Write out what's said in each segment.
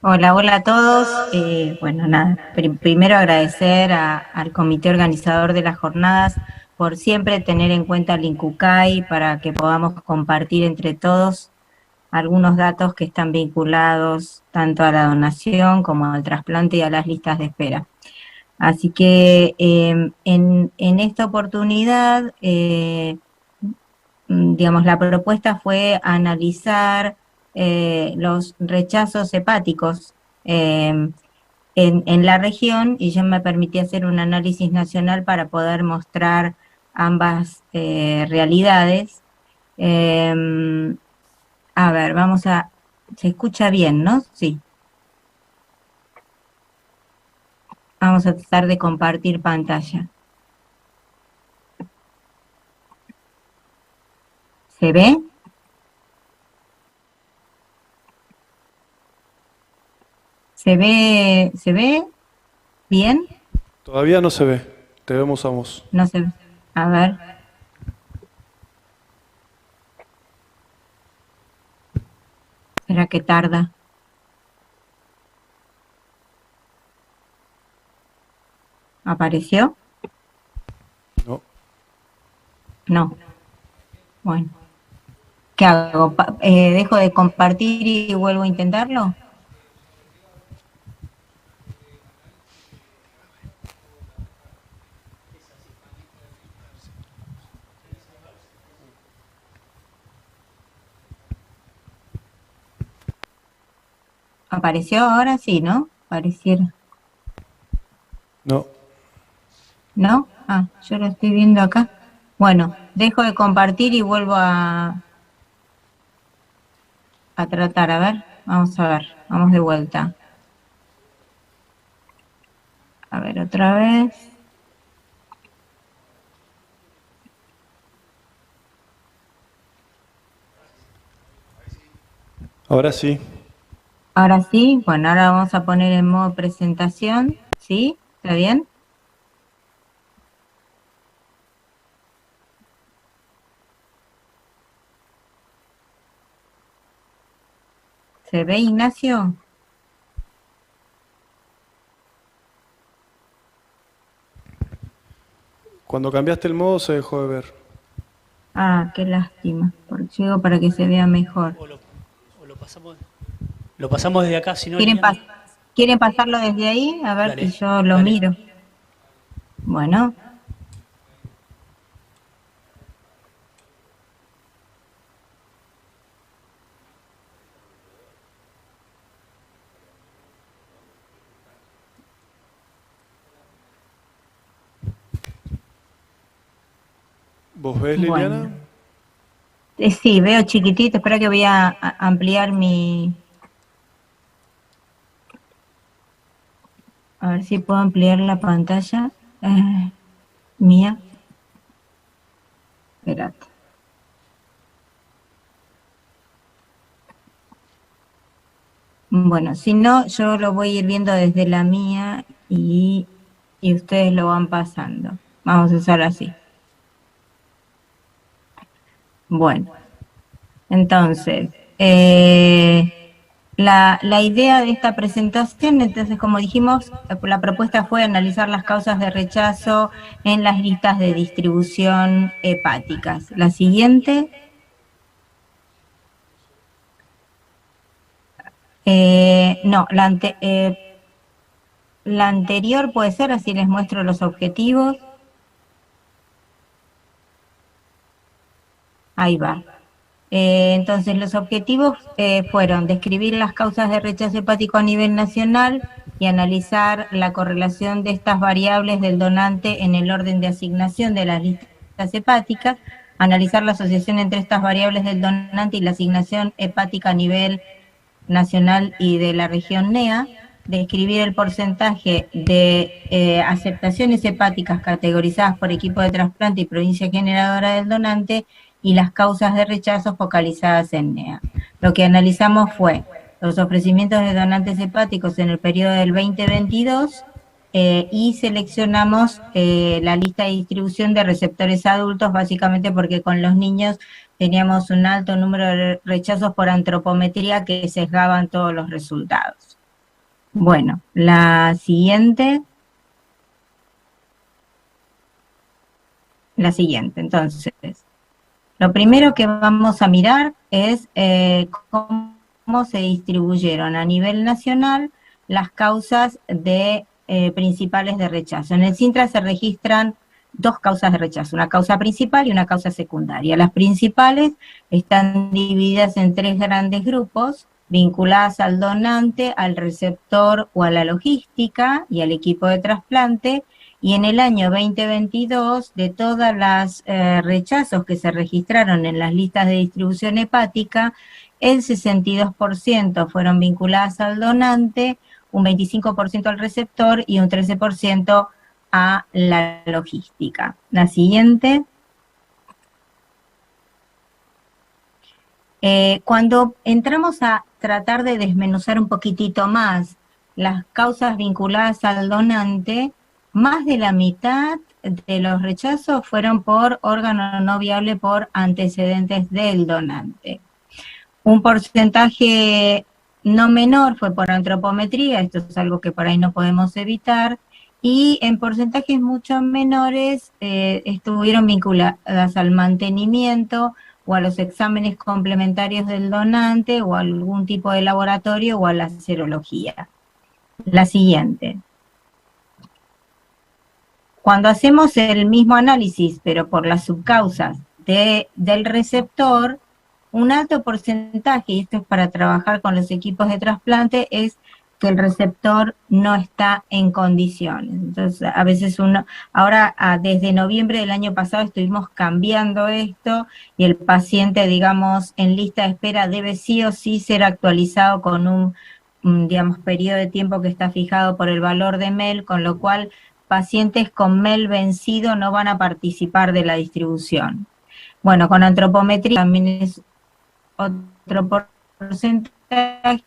Hola, hola a todos. Bueno, nada, primero agradecer al comité organizador de las jornadas por siempre tener en cuenta el INCUCAI para que podamos compartir entre todos algunos datos que están vinculados tanto a la donación como al trasplante y a las listas de espera. Así que en esta oportunidad, digamos, la propuesta fue analizar los rechazos hepáticos en la región y yo me permití hacer un análisis nacional para poder mostrar ambas realidades. Eh, a ver, se escucha bien, ¿no? Sí, vamos a tratar de compartir pantalla. ¿Se ve? Se ve bien? Todavía no se ve, te vemos a vos. No se ve. A ver, ¿será que tarda? ¿Apareció? No. No. Bueno, ¿qué hago? ¿Dejo de compartir y vuelvo a intentarlo? ¿Apareció ahora? Sí, ¿no? Pareciera. No. ¿No? Ah, yo lo estoy viendo acá. Bueno, dejo de compartir y vuelvo a tratar. A ver, vamos de vuelta. A ver, otra vez. Ahora sí. Ahora sí, bueno, ahora vamos a poner en modo presentación. ¿Sí? ¿Está bien? ¿Se ve, Ignacio? Cuando cambiaste el modo se dejó de ver. Ah, qué lástima. Porque llego para que se vea mejor. O lo, o lo pasamos desde acá, si no, ¿Quieren, Liliana. ¿Quieren pasarlo desde ahí? A ver, y Dale, yo lo dale. miro. Bueno, ¿Vos ves, Liliana? bueno. Sí, veo chiquitito. Espera que voy a ampliar A ver si puedo ampliar la pantalla mía. Espérate. Bueno, si no, yo lo voy a ir viendo desde la mía y ustedes lo van pasando. Vamos a usar así. Bueno, entonces, la idea de esta presentación, entonces, como dijimos, la propuesta fue analizar las causas de rechazo en las listas de distribución hepáticas. La siguiente, no, la anterior puede ser, así les muestro los objetivos. Ahí va. Entonces, los objetivos fueron describir las causas de rechazo hepático a nivel nacional y analizar la correlación de estas variables del donante en el orden de asignación de las listas hepáticas, analizar la asociación entre estas variables del donante y la asignación hepática a nivel nacional y de la región NEA, describir el porcentaje de aceptaciones hepáticas categorizadas por equipo de trasplante y provincia generadora del donante y las causas de rechazo focalizadas en NEA. Lo que analizamos fue los ofrecimientos de donantes hepáticos en el periodo del 2022 y seleccionamos la lista de distribución de receptores adultos, básicamente porque con los niños teníamos un alto número de rechazos por antropometría que sesgaban todos los resultados. Bueno, la siguiente. Entonces, lo primero que vamos a mirar es cómo se distribuyeron a nivel nacional las causas principales de rechazo. En el Sintra se registran dos causas de rechazo, una causa principal y una causa secundaria. Las principales están divididas en tres grandes grupos, vinculadas al donante, al receptor o a la logística y al equipo de trasplante. Y en el año 2022, de todas las rechazos que se registraron en las listas de distribución hepática, el 62% fueron vinculadas al donante, un 25% al receptor y un 13% a la logística. La siguiente. Cuando entramos a tratar de desmenuzar un poquitito más las causas vinculadas al donante, más de la mitad de los rechazos fueron por órgano no viable por antecedentes del donante. Un porcentaje no menor fue por antropometría, esto es algo que por ahí no podemos evitar, y en porcentajes mucho menores estuvieron vinculadas al mantenimiento o a los exámenes complementarios del donante o a algún tipo de laboratorio o a la serología. La siguiente. Cuando hacemos el mismo análisis, pero por las subcausas del receptor, un alto porcentaje, y esto es para trabajar con los equipos de trasplante, es que el receptor no está en condiciones. Entonces, a veces ahora desde noviembre del año pasado estuvimos cambiando esto y el paciente, digamos, en lista de espera debe sí o sí ser actualizado con un digamos, periodo de tiempo que está fijado por el valor de MEL, con lo cual pacientes con MEL vencido no van a participar de la distribución. Bueno, con antropometría también es otro porcentaje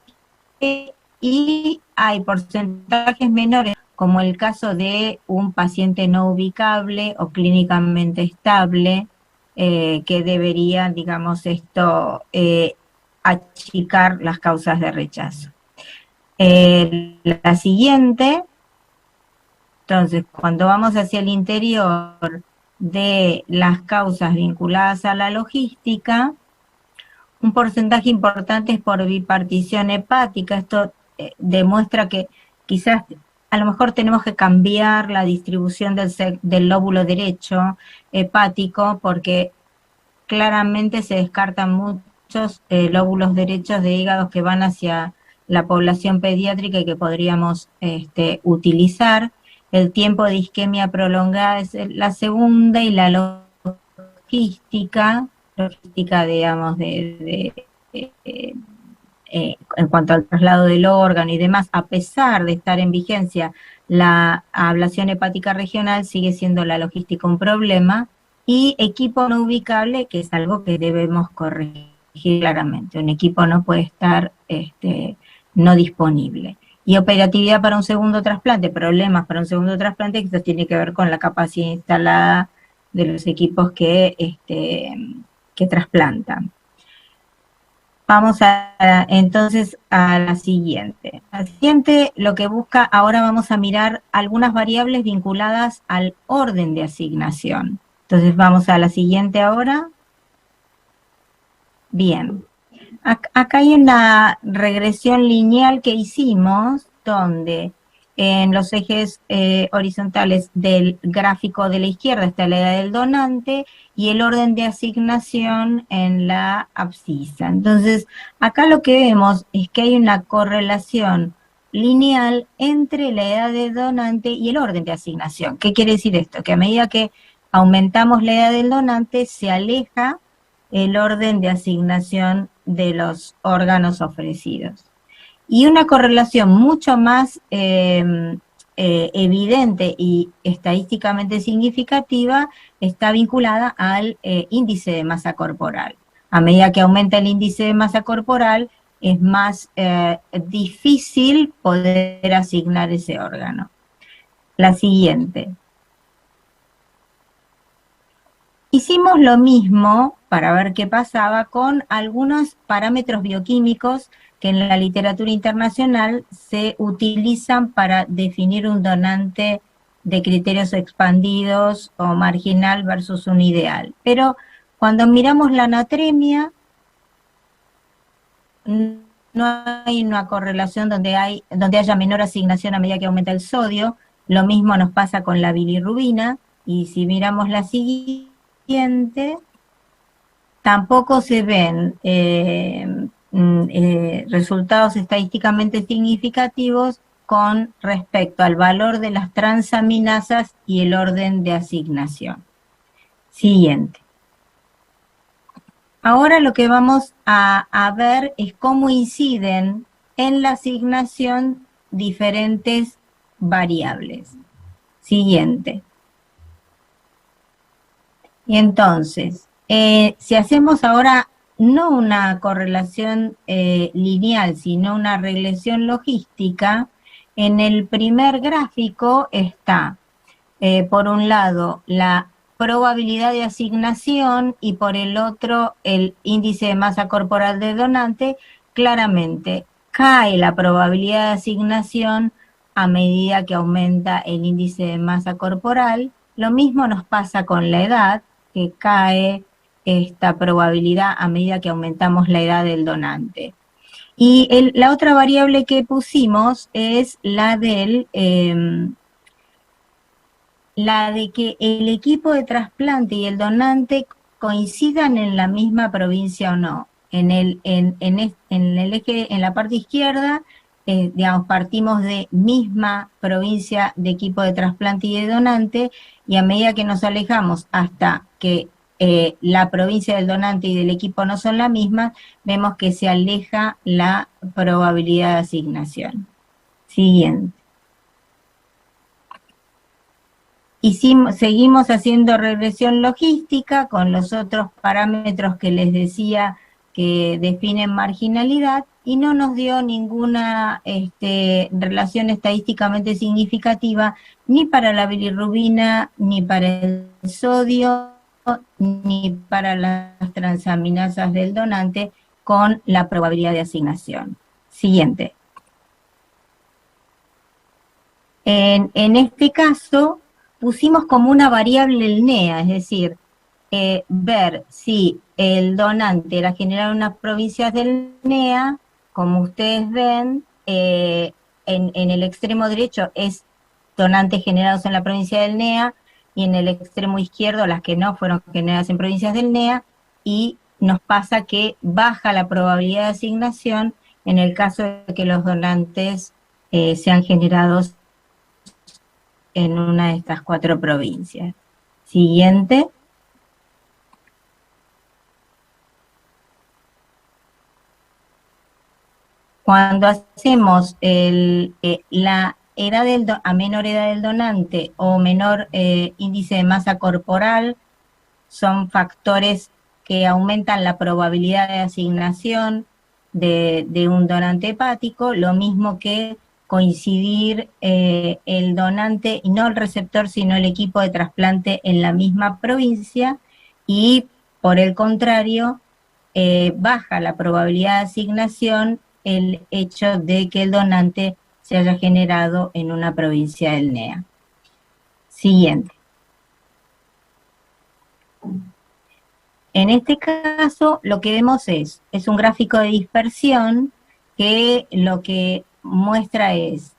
y hay porcentajes menores, como el caso de un paciente no ubicable o clínicamente estable, que debería, digamos, achicar las causas de rechazo. La siguiente, entonces, cuando vamos hacia el interior de las causas vinculadas a la logística, un porcentaje importante es por bipartición hepática. Esto demuestra que quizás a lo mejor tenemos que cambiar la distribución del lóbulo derecho hepático, porque claramente se descartan muchos lóbulos derechos de hígados que van hacia la población pediátrica y que podríamos utilizar. El tiempo de isquemia prolongada es la segunda, y la logística, digamos, en cuanto al traslado del órgano y demás, a pesar de estar en vigencia la ablación hepática regional, sigue siendo la logística un problema, y equipo no ubicable, que es algo que debemos corregir claramente. Un equipo no puede estar no disponible. Y operatividad para un segundo trasplante, problemas para un segundo trasplante, que esto tiene que ver con la capacidad instalada de los equipos que trasplantan. Vamos entonces a la siguiente. La siguiente lo que busca, ahora vamos a mirar algunas variables vinculadas al orden de asignación. Entonces vamos a la siguiente ahora. Bien. Acá hay una regresión lineal que hicimos, donde en los ejes horizontales del gráfico de la izquierda está la edad del donante y el orden de asignación en la abscisa. Entonces, acá lo que vemos es que hay una correlación lineal entre la edad del donante y el orden de asignación. ¿Qué quiere decir esto? Que a medida que aumentamos la edad del donante, se aleja el orden de asignación de los órganos ofrecidos. Y una correlación mucho más evidente y estadísticamente significativa está vinculada al índice de masa corporal. A medida que aumenta el índice de masa corporal, es más difícil poder asignar ese órgano. La siguiente. Hicimos lo mismo para ver qué pasaba con algunos parámetros bioquímicos que en la literatura internacional se utilizan para definir un donante de criterios expandidos o marginal versus un ideal. Pero cuando miramos la anatremia, no hay una correlación donde haya menor asignación a medida que aumenta el sodio. Lo mismo nos pasa con la bilirrubina, y si miramos la siguiente, tampoco se ven resultados estadísticamente significativos con respecto al valor de las transaminasas y el orden de asignación. Siguiente. Ahora lo que vamos a ver es cómo inciden en la asignación diferentes variables. Siguiente. Y entonces, si hacemos ahora no una correlación lineal, sino una regresión logística, en el primer gráfico está, por un lado, la probabilidad de asignación y por el otro el índice de masa corporal del donante. Claramente cae la probabilidad de asignación a medida que aumenta el índice de masa corporal. Lo mismo nos pasa con la edad, que cae esta probabilidad a medida que aumentamos la edad del donante. Y la otra variable que pusimos es la de que el equipo de trasplante y el donante coincidan en la misma provincia o no. En la parte izquierda, digamos, partimos de misma provincia de equipo de trasplante y de donante, y a medida que nos alejamos hasta que la provincia del donante y del equipo no son la misma, vemos que se aleja la probabilidad de asignación. Siguiente. Seguimos haciendo regresión logística con los otros parámetros que les decía que definen marginalidad, y no nos dio ninguna relación estadísticamente significativa ni para la bilirrubina, ni para el sodio, ni para las transaminasas del donante con la probabilidad de asignación. Siguiente. En este caso pusimos como una variable el NEA, es decir, ver si el donante era generado en unas provincias del NEA. Como ustedes ven, en el extremo derecho es donantes generados en la provincia del NEA, y en el extremo izquierdo las que no fueron generadas en provincias del NEA, y nos pasa que baja la probabilidad de asignación en el caso de que los donantes sean generados en una de estas 4 provincias. Siguiente. Cuando hacemos la edad a menor edad del donante o menor índice de masa corporal, son factores que aumentan la probabilidad de asignación de un donante hepático, lo mismo que coincidir el donante, y no el receptor, sino el equipo de trasplante en la misma provincia, y por el contrario, baja la probabilidad de asignación el hecho de que el donante se haya generado en una provincia del NEA. Siguiente. En este caso, lo que vemos es un gráfico de dispersión que lo que muestra es,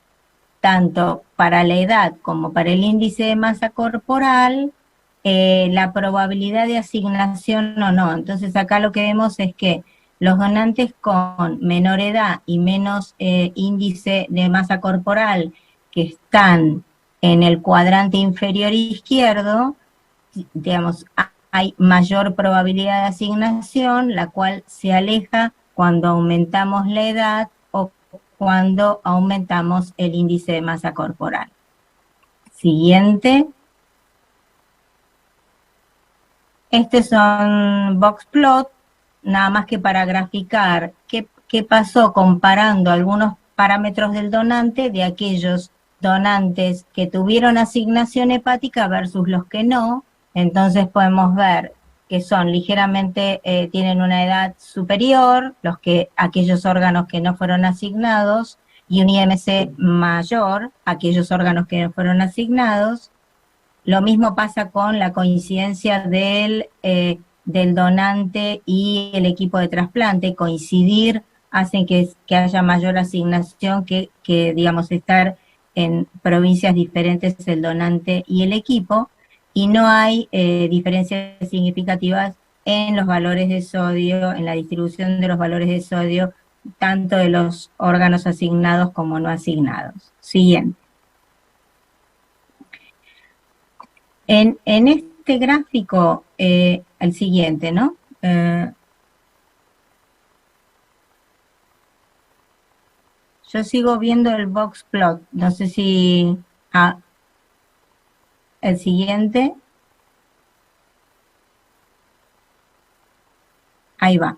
tanto para la edad como para el índice de masa corporal, la probabilidad de asignación o no. Entonces acá lo que vemos es que los donantes con menor edad y menos índice de masa corporal, que están en el cuadrante inferior izquierdo, digamos, hay mayor probabilidad de asignación, la cual se aleja cuando aumentamos la edad o cuando aumentamos el índice de masa corporal. Siguiente. Estos son box plot, nada más que para graficar qué pasó comparando algunos parámetros del donante de aquellos donantes que tuvieron asignación hepática versus los que no. Entonces podemos ver que son ligeramente, tienen una edad superior, aquellos órganos que no fueron asignados, y un IMC mayor, aquellos órganos que no fueron asignados. Lo mismo pasa con la coincidencia del donante y el equipo de trasplante. Coincidir hacen que haya mayor asignación que, digamos, estar en provincias diferentes el donante y el equipo, y no hay diferencias significativas en los valores de sodio, en la distribución de los valores de sodio, tanto de los órganos asignados como no asignados. Siguiente. En este gráfico, el siguiente, ¿no? Yo sigo viendo el box plot, no sé si... el siguiente. Ahí va.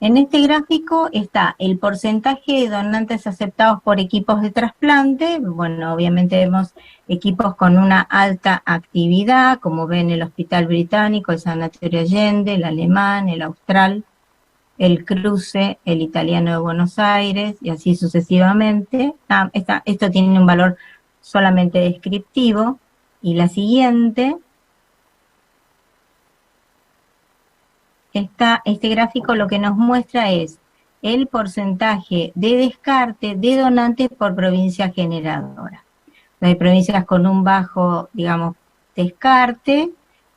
En este gráfico está el porcentaje de donantes aceptados por equipos de trasplante. Bueno, obviamente vemos equipos con una alta actividad, como ven el Hospital Británico, el Sanatorio Allende, el Alemán, el Austral, el Cruce, el Italiano de Buenos Aires, y así sucesivamente. Esto tiene un valor solamente descriptivo. Y la siguiente... Este gráfico lo que nos muestra es el porcentaje de descarte de donantes por provincia generadora. Hay provincias con un bajo, digamos, descarte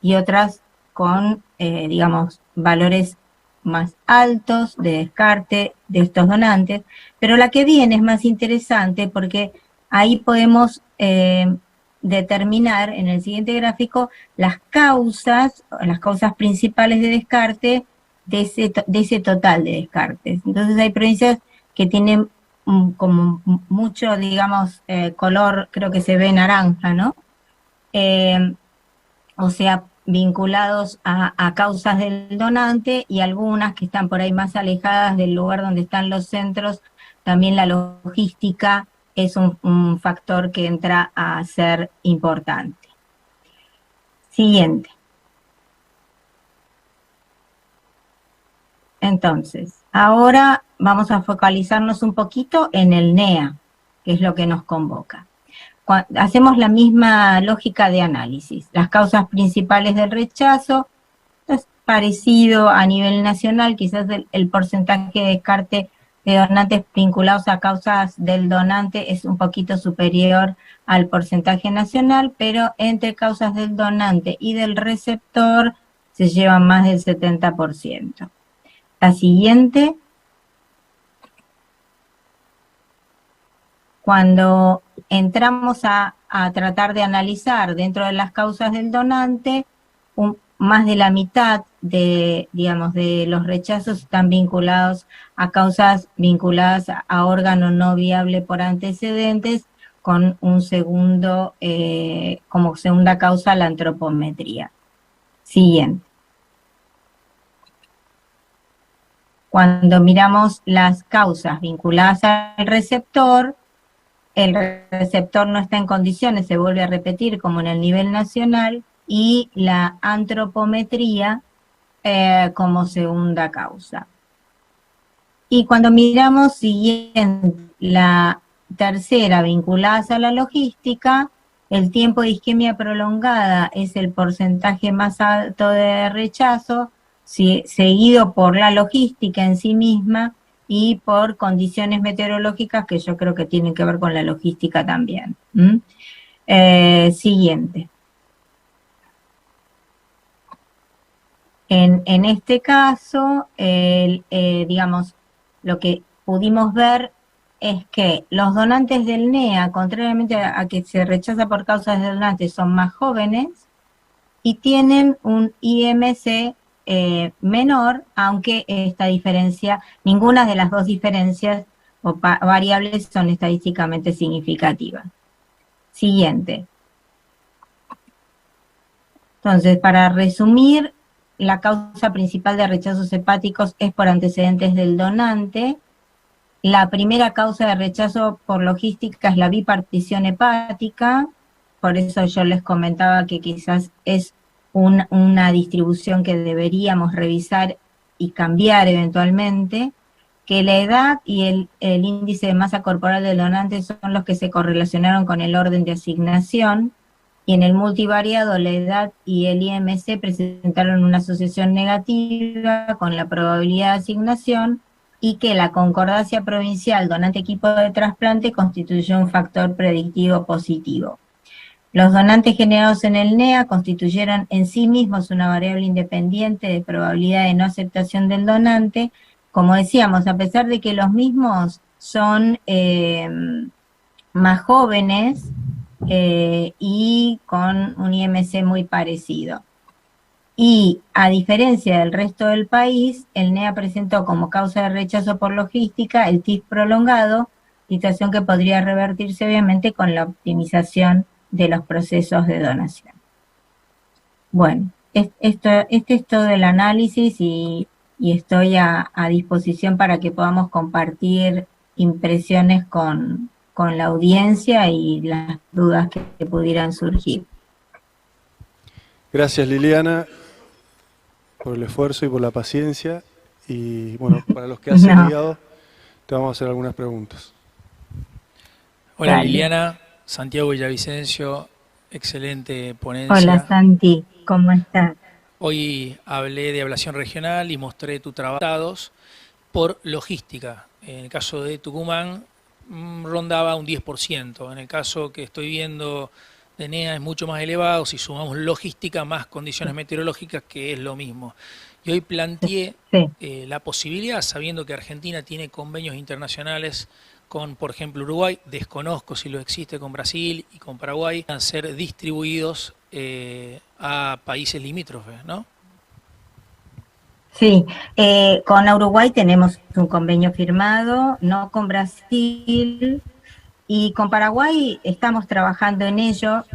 y otras con, digamos, valores más altos de descarte de estos donantes. Pero la que viene es más interesante porque ahí podemos determinar en el siguiente gráfico las causas principales de descarte de ese total de descartes. Entonces hay provincias que tienen como mucho, digamos, color, creo que se ve naranja, ¿no? O sea, vinculados a causas del donante, y algunas que están por ahí más alejadas del lugar donde están los centros. También la logística es un factor que entra a ser importante. Siguiente. Entonces, ahora vamos a focalizarnos un poquito en el NEA, que es lo que nos convoca. Hacemos la misma lógica de análisis. Las causas principales del rechazo, es parecido a nivel nacional, quizás el porcentaje de descarte de donantes vinculados a causas del donante es un poquito superior al porcentaje nacional, pero entre causas del donante y del receptor se llevan más del 70%. La siguiente. Cuando entramos a tratar de analizar dentro de las causas del donante, más de la mitad de los rechazos están vinculados a causas vinculadas a órgano no viable por antecedentes, con un segundo, como segunda causa, la antropometría. Siguiente. Cuando miramos las causas vinculadas al receptor, el receptor no está en condiciones, se vuelve a repetir como en el nivel nacional, y la antropometría como segunda causa. Y cuando miramos siguiente, la tercera, vinculadas a la logística, el tiempo de isquemia prolongada es el porcentaje más alto de rechazo, seguido por la logística en sí misma y por condiciones meteorológicas que yo creo que tienen que ver con la logística también. Siguiente. En este caso, digamos, lo que pudimos ver es que los donantes del NEA, contrariamente a que se rechaza por causas de donantes, son más jóvenes y tienen un IMC menor, aunque esta diferencia, ninguna de las dos diferencias o variables son estadísticamente significativas. Siguiente. Entonces, para resumir, la causa principal de rechazos hepáticos es por antecedentes del donante. La primera causa de rechazo por logística es la bipartición hepática, por eso yo les comentaba que quizás es una distribución que deberíamos revisar y cambiar eventualmente, que la edad y el índice de masa corporal del donante son los que se correlacionaron con el orden de asignación, y en el multivariado la edad y el IMC presentaron una asociación negativa con la probabilidad de asignación, y que la concordancia provincial donante equipo de trasplante constituyó un factor predictivo positivo. Los donantes generados en el NEA constituyeron en sí mismos una variable independiente de probabilidad de no aceptación del donante, como decíamos, a pesar de que los mismos son más jóvenes y con un IMC muy parecido. Y a diferencia del resto del país, el NEA presentó como causa de rechazo por logística el TIF prolongado, situación que podría revertirse obviamente con la optimización de los procesos de donación. Bueno, este es todo el análisis y estoy a disposición para que podamos compartir impresiones con la audiencia y las dudas que pudieran surgir. Gracias, Liliana, por el esfuerzo y por la paciencia. Y bueno, para los que has enviado, te vamos a hacer algunas preguntas. Hola, Dale. Liliana. Santiago Villavicencio, excelente ponencia. Hola Santi, ¿cómo estás? Hoy hablé de ablación regional y mostré tu trabajo por logística. En el caso de Tucumán rondaba un 10%. En el caso que estoy viendo de NEA es mucho más elevado si sumamos logística más condiciones meteorológicas, que es lo mismo. Y hoy planteé la posibilidad, sabiendo que Argentina tiene convenios internacionales con, por ejemplo, Uruguay, desconozco si lo existe con Brasil y con Paraguay, van a ser distribuidos a países limítrofes, ¿no? Sí, con Uruguay tenemos un convenio firmado, no con Brasil, y con Paraguay estamos trabajando en ello.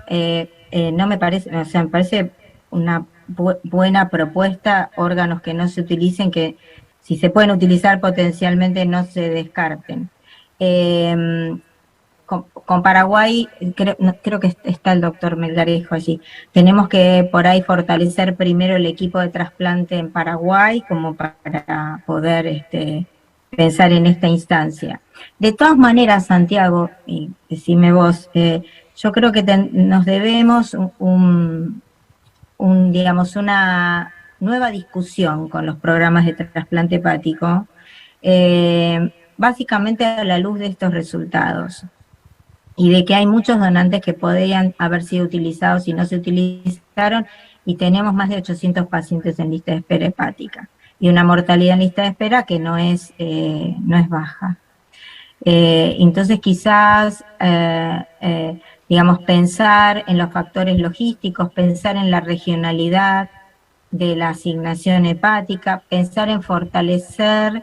No me parece, o sea, me parece una buena propuesta, órganos que no se utilicen, que si se pueden utilizar potencialmente no se descarten. Con Paraguay, creo que está el doctor Melgarejo allí. Tenemos que por ahí fortalecer primero el equipo de trasplante en Paraguay, como para poder pensar en esta instancia. De todas maneras, Santiago, y decime vos, yo creo que nos debemos digamos, una nueva discusión con los programas de trasplante hepático, básicamente a la luz de estos resultados, y de que hay muchos donantes que podrían haber sido utilizados y no se utilizaron, y tenemos más de 800 pacientes en lista de espera hepática, y una mortalidad en lista de espera que no es baja. Entonces quizás, digamos, pensar en los factores logísticos, pensar en la regionalidad de la asignación hepática, pensar en fortalecer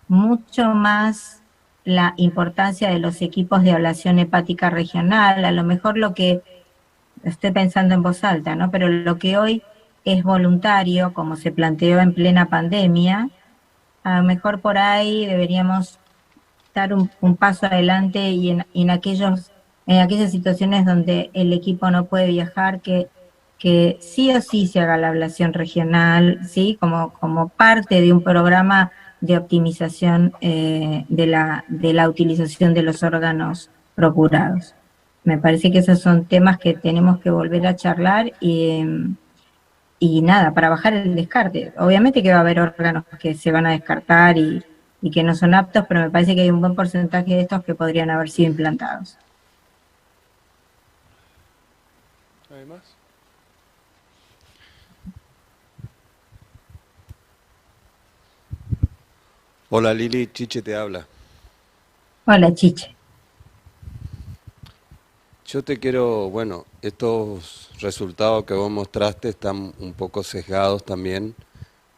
mucho más la importancia de los equipos de ablación hepática regional. A lo mejor lo que, estoy pensando en voz alta, ¿no? Pero lo que hoy es voluntario, como se planteó en plena pandemia, a lo mejor por ahí deberíamos dar un paso adelante, y en aquellas situaciones donde el equipo no puede viajar, que sí o sí se haga la ablación regional, ¿sí? Como parte de un programa de optimización de la utilización de los órganos procurados. Me parece que esos son temas que tenemos que volver a charlar y nada, para bajar el descarte. Obviamente que va a haber órganos que se van a descartar y que no son aptos, pero me parece que hay un buen porcentaje de estos que podrían haber sido implantados. ¿Hay más? Hola Lili, Chiche te habla. Hola, Chiche. Yo te quiero, bueno, estos resultados que vos mostraste están un poco sesgados también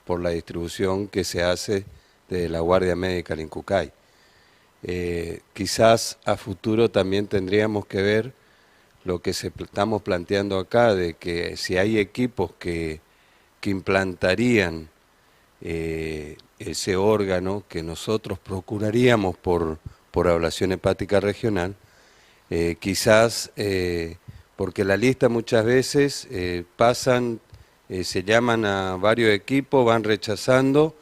por la distribución que se hace de la Guardia Médica al Incucay. Quizás a futuro también tendríamos que ver lo que estamos planteando acá, de que si hay equipos que implantarían ese órgano que nosotros procuraríamos por ablación hepática regional, quizás, porque la lista muchas veces pasan se llaman a varios equipos, van rechazando,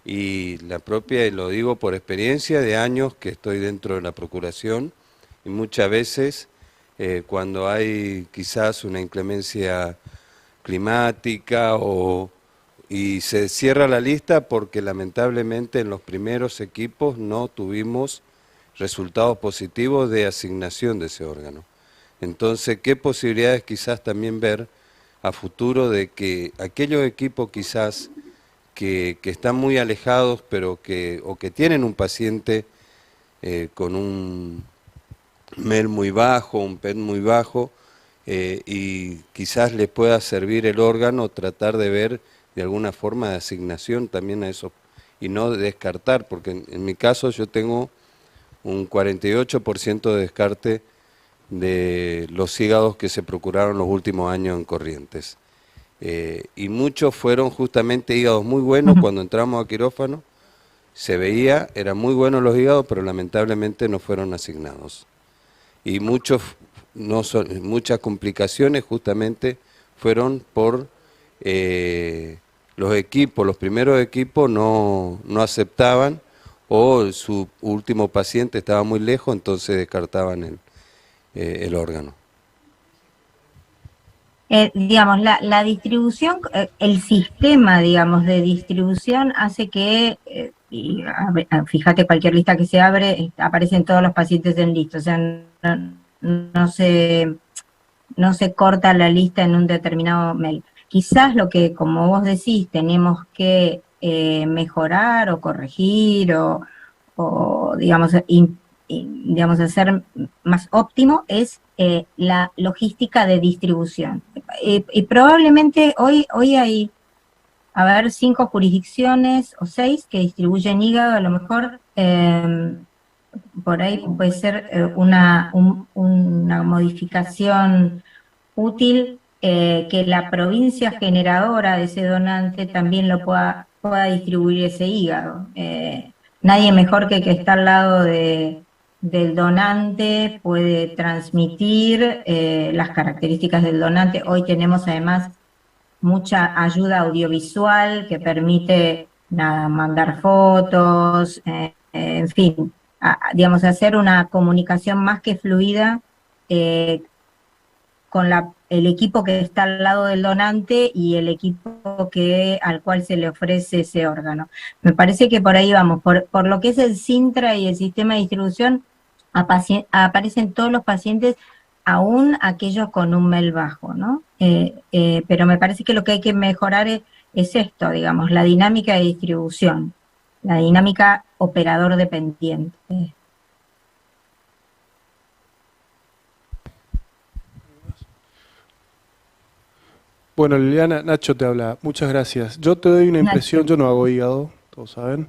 y la propia, y lo digo por experiencia de años que estoy dentro de la Procuración, y muchas veces cuando hay quizás una inclemencia climática y se cierra la lista porque lamentablemente en los primeros equipos no tuvimos resultados positivos de asignación de ese órgano. Entonces, ¿qué posibilidades quizás también ver a futuro de que aquellos equipos quizás que están muy alejados pero o que tienen un paciente con un MEL muy bajo, un PET muy bajo, y quizás les pueda servir el órgano, tratar de ver de alguna forma de asignación también a eso, y no descartar, porque en mi caso yo tengo un 48% de descarte de los hígados que se procuraron los últimos años en Corrientes. Y muchos fueron justamente hígados muy buenos. Cuando entramos a quirófano se veía, eran muy buenos los hígados, pero lamentablemente no fueron asignados. Y muchas complicaciones justamente fueron por los equipos, los primeros equipos no aceptaban, o su último paciente estaba muy lejos, entonces descartaban el órgano. Digamos, la distribución, el sistema, digamos, de distribución hace que, fíjate, cualquier lista que se abre, aparecen todos los pacientes en lista, o sea, no se corta la lista en un determinado mail. Quizás lo que, como vos decís, tenemos que mejorar o corregir o digamos, digamos, hacer más óptimo es la logística de distribución. Y probablemente hoy hay, 5 jurisdicciones o 6 que distribuyen hígado, a lo mejor por ahí puede ser una modificación útil, que la provincia generadora de ese donante también lo pueda distribuir ese hígado. Nadie mejor que está al lado del donante puede transmitir las características del donante. Hoy tenemos además mucha ayuda audiovisual que permite mandar fotos, en fin, digamos, hacer una comunicación más que fluida con el equipo que está al lado del donante y el equipo al cual se le ofrece ese órgano. Me parece que por ahí vamos. Por lo que es el Sintra y el sistema de distribución, aparecen todos los pacientes, aún aquellos con un MEL bajo, ¿no? Pero me parece que lo que hay que mejorar es esto, digamos, la dinámica de distribución, la dinámica operador dependiente. Bueno, Liliana, Nacho te habla. Muchas gracias. Yo te doy una impresión, yo no hago hígado, todos saben.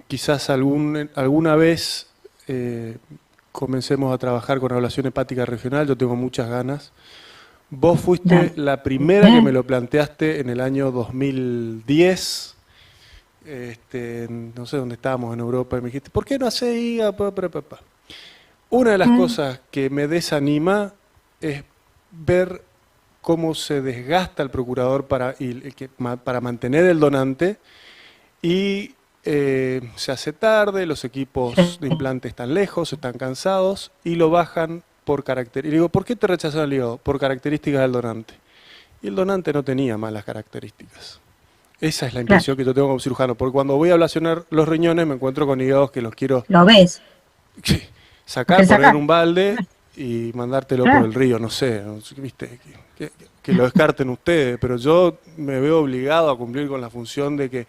Quizás alguna vez comencemos a trabajar con ablación hepática regional, yo tengo muchas ganas. Vos fuiste la primera que me lo planteaste en el año 2010, no sé dónde estábamos en Europa, y me dijiste, ¿por qué no haces hígado? Una de las cosas que me desanima es ver cómo se desgasta el procurador para mantener el donante, y se hace tarde, los equipos de implante están lejos, están cansados, y lo bajan por características. Y digo, ¿por qué te rechazaron el hígado? Por características del donante. Y el donante no tenía malas características. Esa es la impresión que yo tengo como cirujano, porque cuando voy a ablacionar los riñones me encuentro con hígados que los quiero... ¿Lo ves? Sacar, poner en un balde y mandártelo por el río, no sé, ¿viste? Que lo descarten ustedes, pero yo me veo obligado a cumplir con la función de que,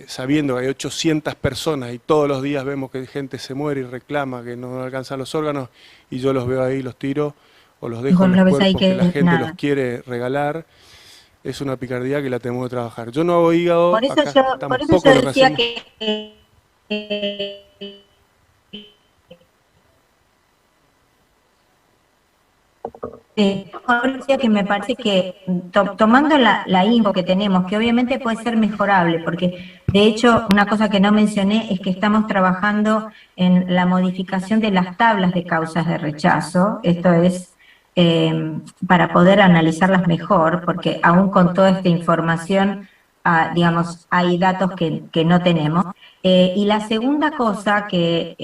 sabiendo que hay 800 personas y todos los días vemos que gente se muere y reclama que no alcanzan los órganos, y yo los veo ahí, los tiro o los dejo en los cuerpos que la gente los quiere regalar, es una picardía que la tenemos que trabajar. Yo no hago hígado, por eso yo decía que me parece que tomando la info que tenemos, que obviamente puede ser mejorable, porque de hecho una cosa que no mencioné es que estamos trabajando en la modificación de las tablas de causas de rechazo. Esto es para poder analizarlas mejor, porque aún con toda esta información, digamos, hay datos que no tenemos. Y la segunda cosa que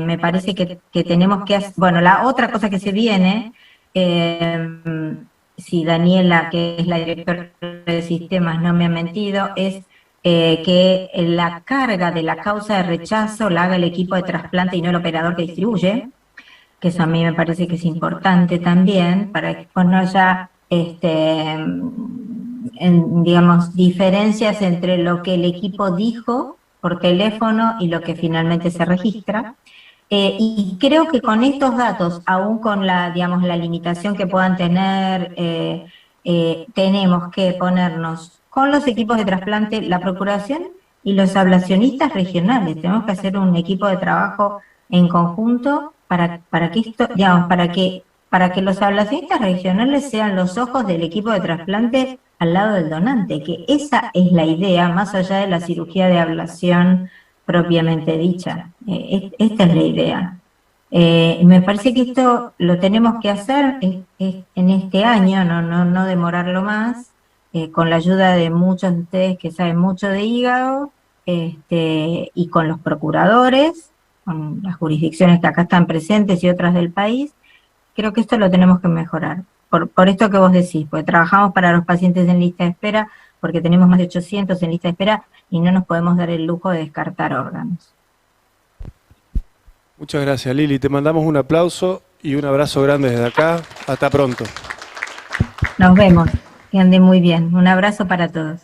me parece que tenemos que hacer, bueno, la otra cosa que se viene, si Daniela, que es la directora de sistemas, no me ha mentido, es que la carga de la causa de rechazo la haga el equipo de trasplante y no el operador que distribuye, que eso a mí me parece que es importante también, para que no haya, digamos, diferencias entre lo que el equipo dijo por teléfono y lo que finalmente se registra. Y creo que con estos datos, aún con la, digamos, la limitación que puedan tener, tenemos que ponernos con los equipos de trasplante, la procuración y los ablacionistas regionales. Tenemos que hacer un equipo de trabajo en conjunto para que esto, digamos, para que los ablacionistas regionales sean los ojos del equipo de trasplante al lado del donante, que esa es la idea, más allá de la cirugía de ablación propiamente dicha. Esta es la idea. Me parece que esto lo tenemos que hacer en este año, no demorarlo más, con la ayuda de muchos de ustedes que saben mucho de hígado, y con los procuradores, con las jurisdicciones que acá están presentes y otras del país. Creo que esto lo tenemos que mejorar. Por esto que vos decís, porque trabajamos para los pacientes en lista de espera, porque tenemos más de 800 en lista de espera y no nos podemos dar el lujo de descartar órganos. Muchas gracias, Lili. Te mandamos un aplauso y un abrazo grande desde acá. Hasta pronto. Nos vemos. Que anden muy bien. Un abrazo para todos.